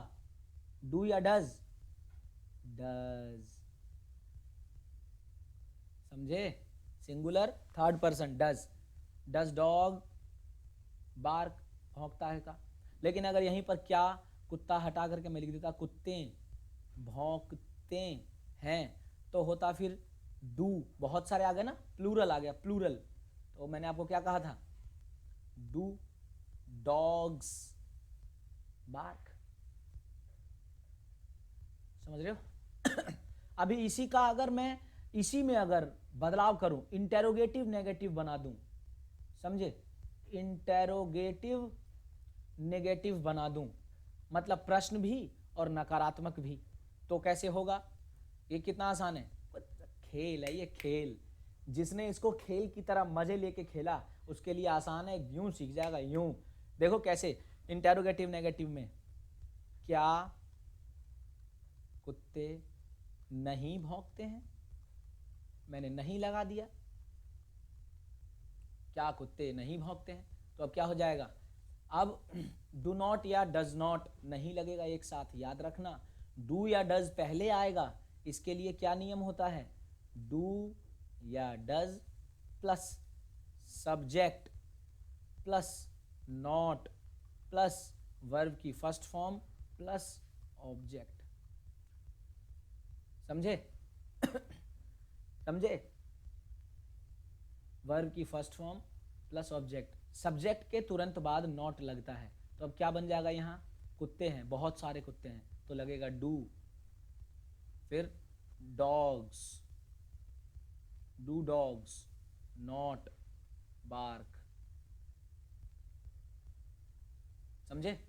डू या डज? डज, समझे? Singular third person, does. Does dog bark, भौंकता है का। लेकिन अगर यहीं पर क्या, कुत्ता हटा करके मैं लिख देता कुत्ते भौंकते हैं, तो होता फिर डू, बहुत सारे आ गए ना, प्लूरल आ गया, प्लूरल। तो मैंने आपको क्या कहा था? डू डॉग्स बार्क, समझ रहे हो? अभी इसी का अगर मैं इसी में अगर बदलाव करूं, इंटेरोगेटिव नेगेटिव बना दूं, समझे? इंटेरोगेटिव नेगेटिव बना दूं, मतलब प्रश्न भी और नकारात्मक भी, तो कैसे होगा? ये कितना आसान है, खेल है ये, खेल। जिसने इसको खेल की तरह मजे लेके खेला उसके लिए आसान है, यूं सीख जाएगा, यूं। देखो कैसे, इंटेरोगेटिव नेगेटिव में, क्या कुत्ते नहीं भौंकते हैं, मैंने नहीं लगा दिया, क्या कुत्ते नहीं भौंकते हैं, तो अब क्या हो जाएगा? अब डू नॉट या डज नॉट नहीं लगेगा एक साथ, याद रखना। डू या डज पहले आएगा, इसके लिए क्या नियम होता है? डू या does plus subject plus not plus verb की फर्स्ट फॉर्म प्लस ऑब्जेक्ट, समझे? समझे? वर्ब की first form plus object, subject के तुरंत बाद नॉट लगता है, तो अब क्या बन जाएगा, यहाँ कुत्ते हैं, बहुत सारे कुत्ते हैं, तो लगेगा डू, फिर dogs, do dogs, not bark, समझे,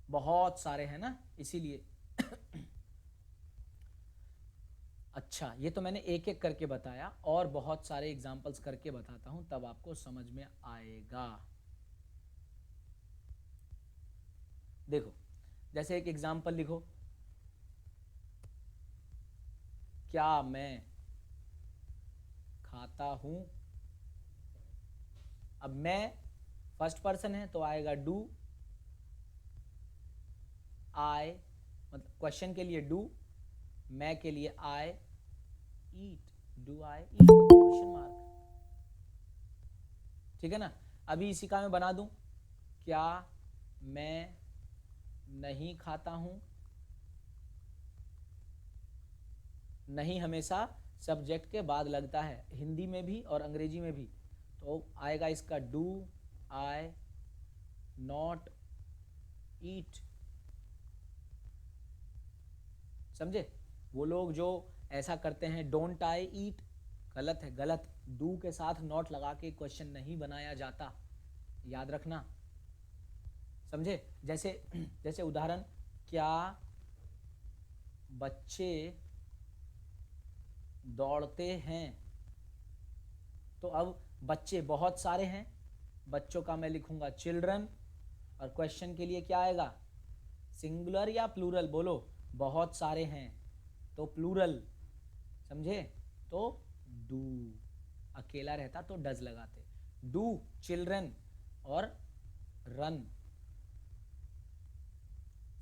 बहुत सारे हैं ना इसीलिए। अच्छा, ये तो मैंने एक एक करके बताया, और बहुत सारे एग्जाम्पल्स करके बताता हूं तब आपको समझ में आएगा। देखो, जैसे एक एग्जाम्पल लिखो, क्या मैं खाता हूं। अब मैं फर्स्ट पर्सन है तो आएगा डू, आई, मतलब क्वेश्चन के लिए डू, मैं के लिए I eat, do I eat, question mark, ठीक है ना। अभी इसी का मैं बना दूं, क्या मैं नहीं खाता हूं। नहीं हमेशा सब्जेक्ट के बाद लगता है, हिंदी में भी और अंग्रेजी में भी, तो आएगा इसका डू आई नॉट ईट, समझे। वो लोग जो ऐसा करते हैं डोंट आई ईट, गलत है, गलत, डू के साथ नॉट लगा के क्वेश्चन नहीं बनाया जाता, याद रखना, समझे। जैसे जैसे उदाहरण, क्या बच्चे दौड़ते हैं, तो अब बच्चे बहुत सारे हैं, बच्चों का मैं लिखूंगा चिल्ड्रन, और क्वेश्चन के लिए क्या आएगा, सिंगुलर या प्लूरल, बोलो, बहुत सारे हैं तो प्लूरल, समझे, तो डू, अकेला रहता तो डज लगाते, डू चिल्ड्रन और रन,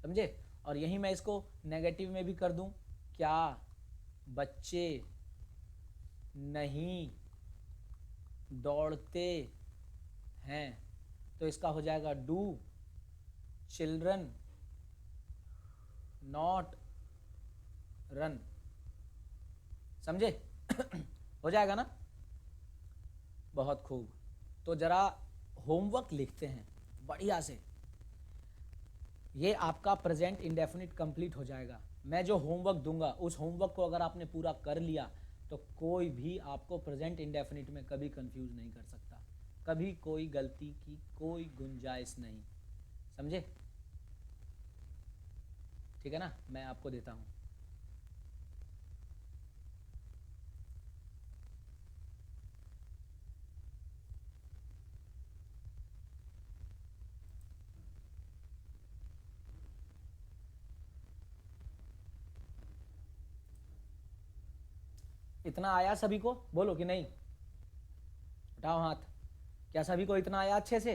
समझे। और यही मैं इसको नेगेटिव में भी कर दूं, क्या बच्चे नहीं दौड़ते हैं, तो इसका हो जाएगा डू चिल्ड्रन नॉट रन, समझे। हो जाएगा ना, बहुत खूब। तो जरा होमवर्क लिखते हैं बढ़िया से, ये आपका प्रेजेंट इंडेफिनिट कंप्लीट हो जाएगा। मैं जो होमवर्क दूंगा उस होमवर्क को अगर आपने पूरा कर लिया तो कोई भी आपको प्रेजेंट इंडेफिनिट में कभी कंफ्यूज नहीं कर सकता, कभी कोई गलती की कोई गुंजाइश नहीं, समझे, ठीक है ना। मैं आपको देता हूं, इतना आया सभी को, बोलो कि नहीं, उठाओ हाथ, क्या सभी को इतना आया अच्छे से,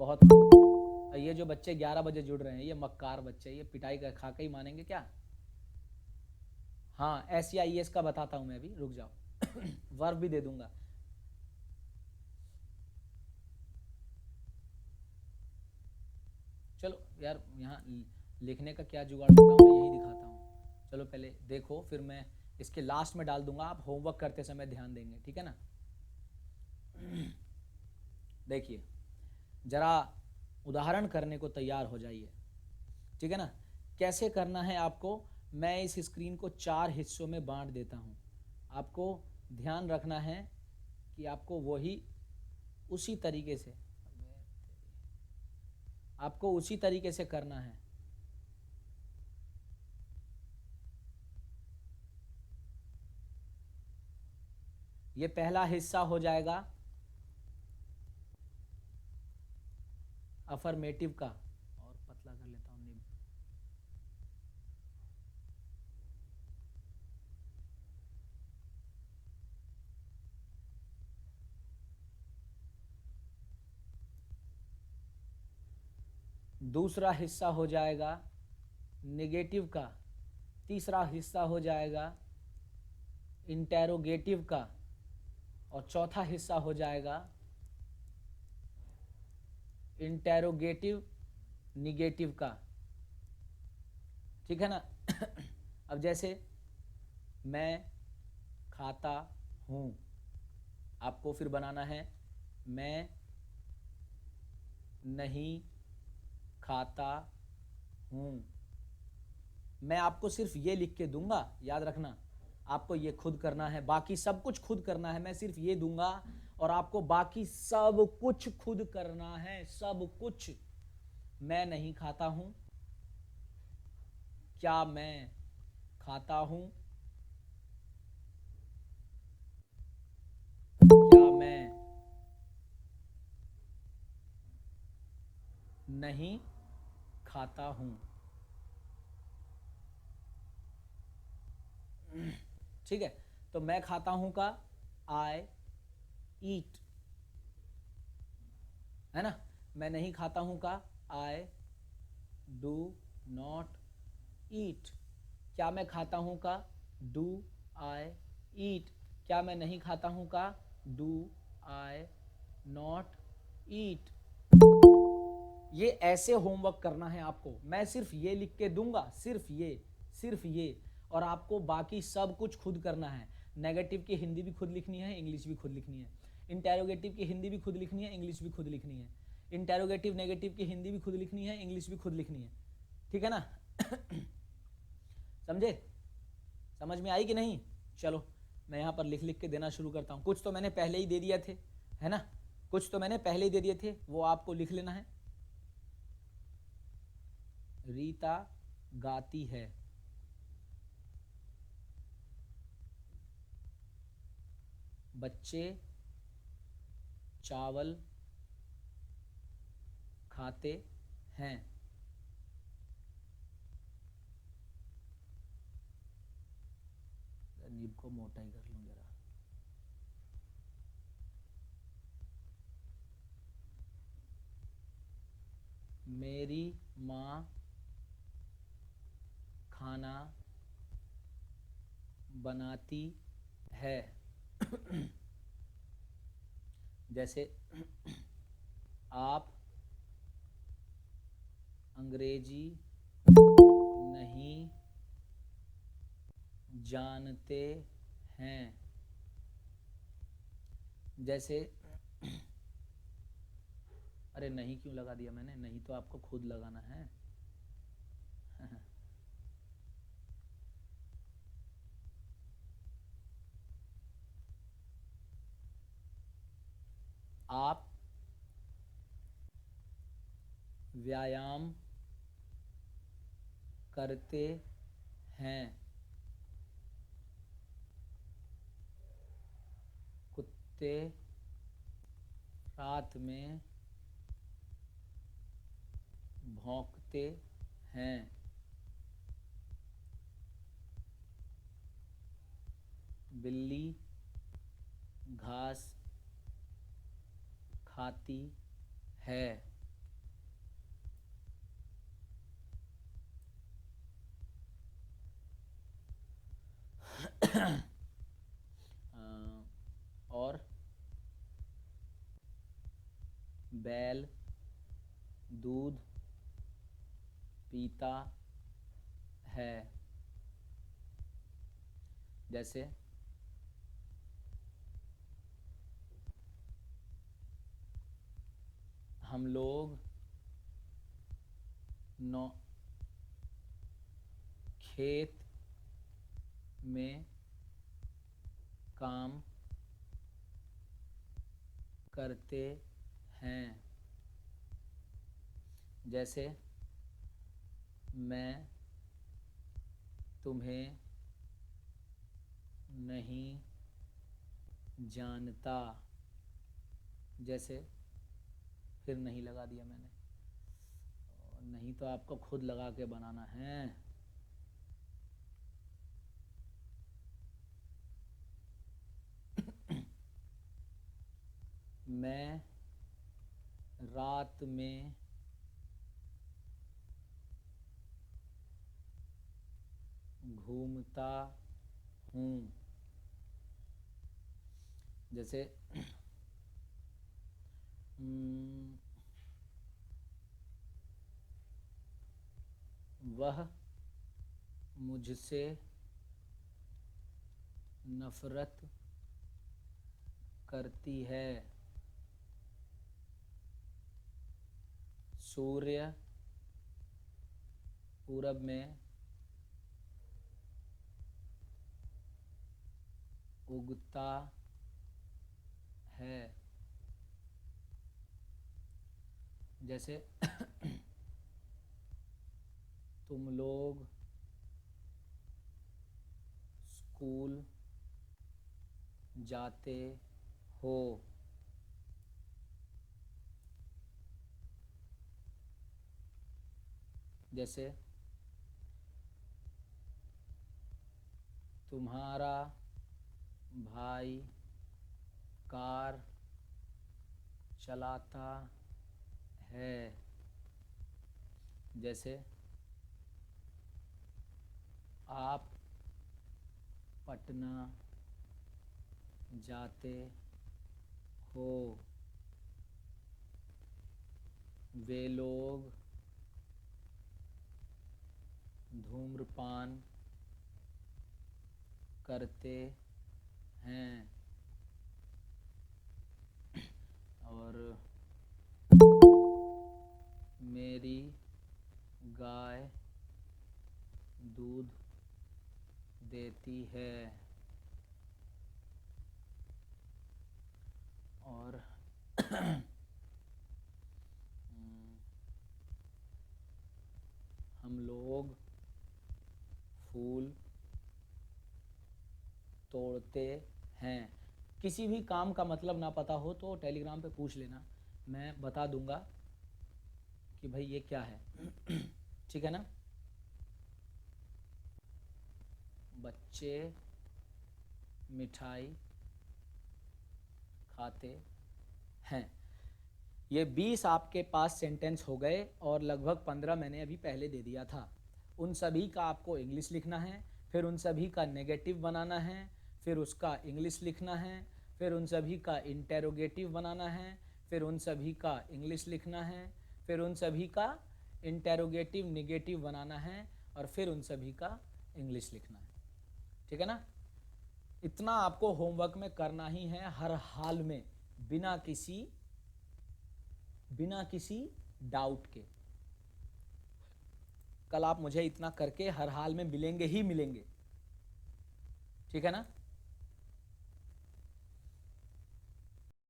बहुत खूब। ये जो बच्चे 11 बजे जुड़ रहे हैं ये मक्कार बच्चे, ये पिटाई का खा के ही मानेंगे क्या। हाँ, SEIS का बताता हूं मैं अभी, रुक जाओ। वर्ब भी दे दूंगा, चलो यार यहाँ लिखने का क्या जुगाड़ करता हूँ, मैं यही दिखाता हूँ। चलो पहले देखो, फिर मैं इसके लास्ट में डाल दूंगा, आप होमवर्क करते समय ध्यान देंगे, ठीक है ना। देखिए, जरा उदाहरण करने को तैयार हो जाइए, ठीक है ना। कैसे करना है आपको, मैं इस स्क्रीन को 4 हिस्सों में बांट देता हूँ, आपको ध्यान रखना है कि आपको वही उसी तरीके से, आपको उसी तरीके से करना है। ये पहला हिस्सा हो जाएगा अफर्मेटिव का, और पतला कर लेता हूँ निब, दूसरा हिस्सा हो जाएगा नेगेटिव का, तीसरा हिस्सा हो जाएगा इंटेरोगेटिव का, और चौथा हिस्सा हो जाएगा इंटेरोगेटिव निगेटिव का, ठीक है ना। अब जैसे मैं खाता हूँ, आपको फिर बनाना है मैं नहीं खाता हूँ। मैं आपको सिर्फ ये लिख के दूंगा, याद रखना आपको ये खुद करना है, बाकी सब कुछ खुद करना है। मैं सिर्फ ये दूंगा और आपको बाकी सब कुछ खुद करना है, सब कुछ। मैं नहीं खाता हूं, क्या मैं खाता हूं, क्या मैं नहीं खाता हूं। ठीक है, तो मैं खाता हूं का आई ईट, है ना। मैं नहीं खाता हूं का आई डू नॉट ईट। क्या मैं खाता हूं का डू आई ईट। क्या मैं नहीं खाता हूं का डू आई नॉट ईट। ये ऐसे होमवर्क करना है आपको। मैं सिर्फ ये लिख के दूंगा, सिर्फ ये, और आपको बाकी सब कुछ खुद करना है। नेगेटिव की हिंदी भी खुद लिखनी है, इंग्लिश भी खुद लिखनी है। इंटेरोगेटिव की हिंदी भी खुद लिखनी है, इंग्लिश भी खुद लिखनी है। इंटेरोगेटिव नेगेटिव की हिंदी भी खुद लिखनी है, इंग्लिश भी खुद लिखनी है। ठीक है ना। समझे, समझ में आई कि नहीं। चलो मैं यहाँ पर लिख लिख के देना शुरू करता हूँ। कुछ तो मैंने पहले ही दे दिया थे, है ना, कुछ तो मैंने पहले ही दे दिए थे, वो आपको लिख लेना है। रीता गाती है, बच्चे चावल खाते हैं। नीब को मोटा ही कर लूं जरा। मेरी माँ खाना बनाती है। जैसे आप अंग्रेजी नहीं जानते हैं। जैसे अरे नहीं क्यों लगा दिया मैंने, नहीं तो आपको खुद लगाना है। आप व्यायाम करते हैं। कुत्ते रात में भौंकते हैं। बिल्ली घास खाती है। और बैल दूध पीता है। जैसे हम लोग खेत में काम करते हैं। जैसे मैं तुम्हें नहीं जानता। जैसे फिर नहीं लगा दिया मैंने, नहीं तो आपको खुद लगा के बनाना है। मैं रात में घूमता हूँ। जैसे वह मुझसे नफरत करती है। सूर्य पूरब में उगता है। जैसे तुम लोग स्कूल जाते हो। जैसे तुम्हारा भाई कार चलाता है। जैसे आप पटना जाते हो। वे लोग धूम्रपान करते हैं। और मेरी गाय दूध देती है। और हम लोग फूल तोड़ते हैं। किसी भी काम का मतलब ना पता हो तो टेलीग्राम पे पूछ लेना, मैं बता दूंगा कि भाई ये क्या है। ठीक है ना। बच्चे मिठाई खाते हैं। ये 20 आपके पास सेंटेंस हो गए और लगभग 15 मैंने अभी पहले दे दिया था। उन सभी का आपको इंग्लिश लिखना है, फिर उन सभी का नेगेटिव बनाना है, फिर उसका इंग्लिश लिखना है, फिर उन सभी का इंटेरोगेटिव बनाना है, फिर उन सभी का इंग्लिश लिखना है, फिर उन सभी का इंटेरोगेटिव नेगेटिव बनाना है, और फिर उन सभी का इंग्लिश लिखना है। ठीक है ना। इतना आपको होमवर्क में करना ही है हर हाल में, बिना किसी डाउट के। कल आप मुझे इतना करके हर हाल में मिलेंगे ही मिलेंगे। ठीक है ना।